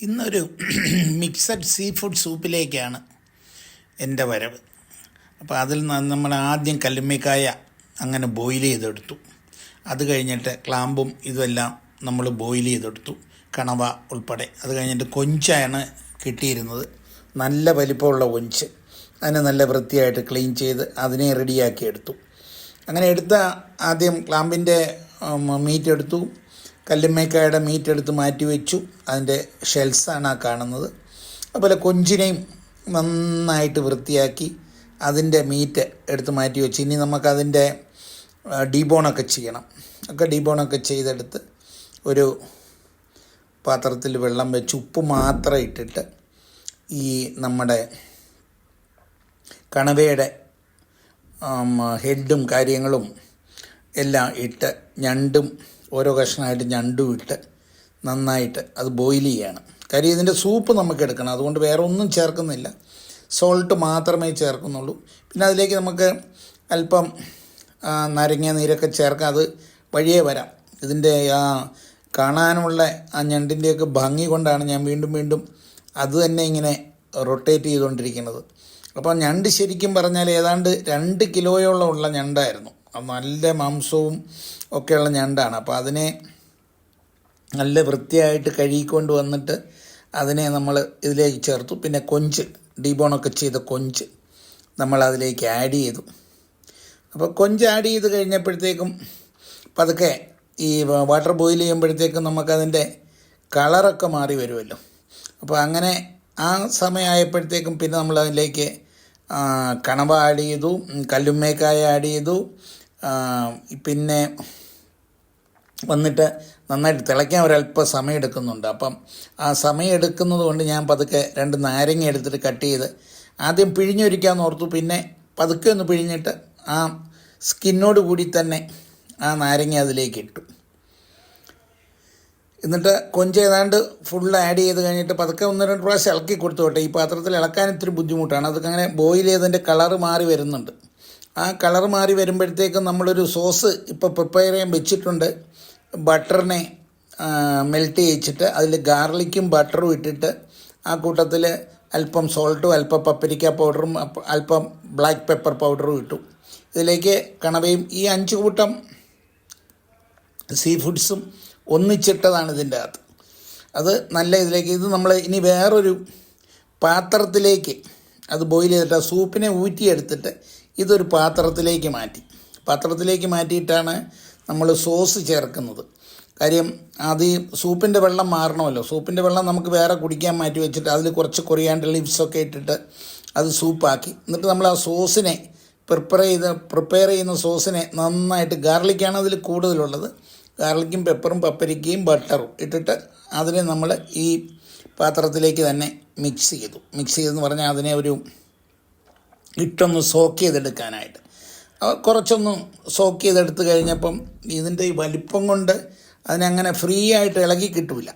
ഇന്നൊരു mixed sea food സൂപ്പിലേക്കാണ് എൻ്റെ വരവ്. അപ്പോൾ അതിൽ നമ്മൾ ആദ്യം കല്ലുമ്മക്കായ അങ്ങനെ ബോയിൽ ചെയ്തെടുത്തു. അത് കഴിഞ്ഞിട്ട് ക്ലാമ്പും ഇതെല്ലാം നമ്മൾ ബോയിൽ ചെയ്തെടുത്തു, കണവ ഉൾപ്പെടെ. അത് കഴിഞ്ഞിട്ട് കൊഞ്ചാണ് കിട്ടിയിരുന്നത്, നല്ല വലിപ്പമുള്ള കൊഞ്ച്. അതിനെ നല്ല വൃത്തിയായിട്ട് ക്ലീൻ ചെയ്ത് അതിനെ റെഡിയാക്കി എടുത്തു. അങ്ങനെ എടുത്ത ആദ്യം ക്ലാമ്പിൻ്റെ മീറ്റ് എടുത്തു, കല്ലുമ്മക്കായുടെ മീറ്റ് എടുത്ത് മാറ്റി വെച്ചു. അതിൻ്റെ ഷെൽസാണ് ആ കാണുന്നത്. അതുപോലെ കൊഞ്ചിനെയും നന്നായിട്ട് വൃത്തിയാക്കി അതിൻ്റെ മീറ്റ് എടുത്ത് മാറ്റി വെച്ച് ഇനി നമുക്കതിൻ്റെ ഡീബോണൊക്കെ ചെയ്യണം. ഡീബോണൊക്കെ ചെയ്തെടുത്ത് ഒരു പാത്രത്തിൽ വെള്ളം വെച്ച് ഉപ്പ് മാത്രം ഇട്ടിട്ട് ഈ നമ്മുടെ കണവയുടെ ഹെഡും കാര്യങ്ങളും എല്ലാം ഇട്ട് ഞണ്ടും ഓരോ കഷ്ണമായിട്ട് ഞണ്ടും ഇട്ട് നന്നായിട്ട് അത് ബോയിൽ ചെയ്യണം. കാര്യം ഇതിൻ്റെ സൂപ്പ് നമുക്ക് എടുക്കണം, അതുകൊണ്ട് വേറെ ഒന്നും ചേർക്കുന്നില്ല, സോൾട്ട് മാത്രമേ ചേർക്കുന്നുള്ളൂ. പിന്നെ അതിലേക്ക് നമുക്ക് അല്പം നാരങ്ങ നീരൊക്കെ ചേർക്കാം, അത് വഴിയേ വരാം. ഇതിൻ്റെ കാണാനുള്ള ആ ഞണ്ടിൻ്റെയൊക്കെ ഭംഗി കൊണ്ടാണ് ഞാൻ വീണ്ടും വീണ്ടും അത് തന്നെ ഇങ്ങനെ റൊട്ടേറ്റ് ചെയ്തുകൊണ്ടിരിക്കുന്നത്. അപ്പോൾ ഞണ്ട് ശരിക്കും പറഞ്ഞാൽ ഏതാണ്ട് 2 കിലോയോളം ഉള്ള ഞണ്ടായിരുന്നു. അത് നല്ല മാംസവും ഒക്കെയുള്ള ഞണ്ടാണ്. അപ്പോൾ അതിനെ നല്ല വൃത്തിയായിട്ട് കഴുകിക്കൊണ്ട് വന്നിട്ട് അതിനെ നമ്മൾ ഇതിലേക്ക് ചേർത്തു. പിന്നെ കൊഞ്ച്, ഡീബോണൊക്കെ ചെയ്ത കൊഞ്ച് നമ്മൾ അതിലേക്ക് ആഡ് ചെയ്തു. അപ്പോൾ കൊഞ്ച് ആഡ് ചെയ്ത് കഴിഞ്ഞപ്പോഴത്തേക്കും പതുക്കെ ഈ വാട്ടർ ബോയിൽ ചെയ്യുമ്പോഴത്തേക്കും നമുക്കതിൻ്റെ കളറൊക്കെ മാറി വരുമല്ലോ. അപ്പോൾ അങ്ങനെ ആ സമയമായപ്പോഴത്തേക്കും പിന്നെ നമ്മൾ അതിലേക്ക് കണവ ആഡ് ചെയ്തു, കല്ലുമ്മക്കായ ആഡ് ചെയ്തു. പിന്നെ വന്നിട്ട് നന്നായിട്ട് തിളയ്ക്കാൻ ഒരല്പം സമയം എടുക്കുന്നുണ്ട്. അപ്പം ആ സമയം എടുക്കുന്നത് കൊണ്ട് ഞാൻ പതുക്കെ 2 നാരങ്ങ എടുത്തിട്ട് കട്ട് ചെയ്ത് ആദ്യം പിഴിഞ്ഞൊരിക്കാമെന്ന് ഓർത്തു. പിന്നെ പതുക്കെ ഒന്ന് പിഴിഞ്ഞിട്ട് ആ സ്കിന്നോട് കൂടി തന്നെ ആ നാരങ്ങ അതിലേക്ക് ഇട്ടു. എന്നിട്ട് കൊഞ്ച് ഏതാണ്ട് ഫുൾ ആഡ് ചെയ്ത് കഴിഞ്ഞിട്ട് പതുക്കെ 1-2 പ്രാവശ്യം ഇളക്കി കൊടുത്തോട്ടെ. ഈ പാത്രത്തിൽ ഇളക്കാൻ ഇത്തിരി ബുദ്ധിമുട്ടാണ്. അതൊക്കെ അങ്ങനെ ബോയിൽ ചെയ്തതിൻ്റെ കളറ് മാറി വരുന്നുണ്ട്. ആ കളറ് മാറി വരുമ്പോഴത്തേക്കും നമ്മളൊരു സോസ് ഇപ്പോൾ പ്രിപ്പയർ ചെയ്യാൻ വെച്ചിട്ടുണ്ട്. ബട്ടറിനെ മെൽറ്റ് ചെയ്യിച്ചിട്ട് അതിൽ ഗാർലിക്കും ബട്ടറും ഇട്ടിട്ട് ആ കൂട്ടത്തിൽ അല്പം സോൾട്ടും അല്പം പപ്പരിക്ക പൗഡറും അല്പം ബ്ലാക്ക് പെപ്പർ പൗഡറും ഇട്ടു. ഇതിലേക്ക് കണവയും ഈ 5 കൂട്ടം സീ ഫുഡ്സും ഒന്നിച്ചിട്ടതാണ് ഇതിൻ്റെ അകത്ത്. അത് നല്ല ഇതിലേക്ക് ഇത് നമ്മൾ ഇനി വേറൊരു പാത്രത്തിലേക്ക് അത് ബോയിൽ ചെയ്തിട്ട് ആ സൂപ്പിനെ ഊറ്റിയെടുത്തിട്ട് ഇതൊരു പാത്രത്തിലേക്ക് മാറ്റിയിട്ടാണ് നമ്മൾ സോസ് ചേർക്കുന്നത്. കാര്യം അത് സൂപ്പിൻ്റെ വെള്ളം മാറണമല്ലോ. സൂപ്പിൻ്റെ വെള്ളം നമുക്ക് വേറെ കുടിക്കാൻ മാറ്റി വെച്ചിട്ട് അതിൽ കുറച്ച് കൊറിയാണ്ടർ ലീവ്സൊക്കെ ഇട്ടിട്ട് അത് സൂപ്പാക്കി എന്നിട്ട് നമ്മൾ ആ സോസിനെ പ്രിപ്പയർ ചെയ്യുന്ന സോസിനെ നന്നായിട്ട്, ഗാർലിക്കാണ് അതിൽ കൂടുതലുള്ളത്, ഗാർലിക്കും പെപ്പറും പപ്പരിക്കയും ബട്ടറും ഇട്ടിട്ട് അതിനെ നമ്മൾ ഈ പാത്രത്തിലേക്ക് തന്നെ മിക്സ് ചെയ്തെന്ന് പറഞ്ഞാൽ അതിനെ ഒരു ഇട്ടൊന്ന് സോക്ക് ചെയ്തെടുക്കാനായിട്ട് കുറച്ചൊന്ന് സോക്ക് ചെയ്തെടുത്ത് കഴിഞ്ഞപ്പം ഇതിൻ്റെ ഈ വലിപ്പം കൊണ്ട് അതിനങ്ങനെ ഫ്രീ ആയിട്ട് ഇളകി കിട്ടില്ല.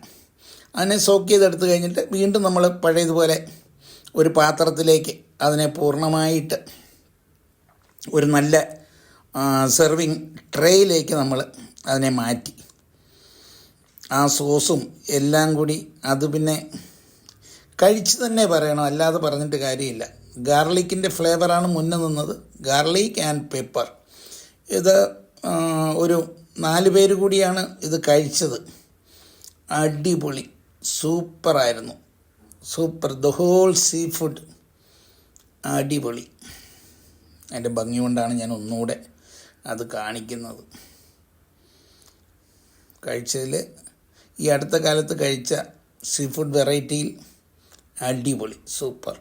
അതിനെ സോക്ക് ചെയ്തെടുത്ത് കഴിഞ്ഞിട്ട് വീണ്ടും നമ്മൾ പഴയതുപോലെ ഒരു പാത്രത്തിലേക്ക് അതിനെ പൂർണ്ണമായിട്ട് ഒരു നല്ല സെർവിങ് ട്രേയിലേക്ക് നമ്മൾ അതിനെ മാറ്റി. ആ സോസും എല്ലാം കൂടി അത് പിന്നെ കഴിച്ച് തന്നെ പറയണം, അല്ലാതെ പറഞ്ഞിട്ട് കാര്യമില്ല. ഗാർലിക്കിൻ്റെ ഫ്ലേവറാണ് മുന്നേ നിന്നത്, ഗാർലിക് ആൻഡ് പെപ്പർ. ഇത് ഒരു 4 പേര് കൂടിയാണ് ഇത് കഴിച്ചത്. അടിപൊളി, സൂപ്പറായിരുന്നു, super. The whole seafood അടിപൊളി. അതിൻ്റെ ഭംഗി കൊണ്ടാണ് ഞാൻ ഒന്നുകൂടെ അത് കാണിക്കുന്നത്. കഴിച്ചതിൽ ഈ അടുത്ത കാലത്ത് കഴിച്ച സീ ഫുഡ് വെറൈറ്റിയിൽ അടിപൊളി, സൂപ്പർ.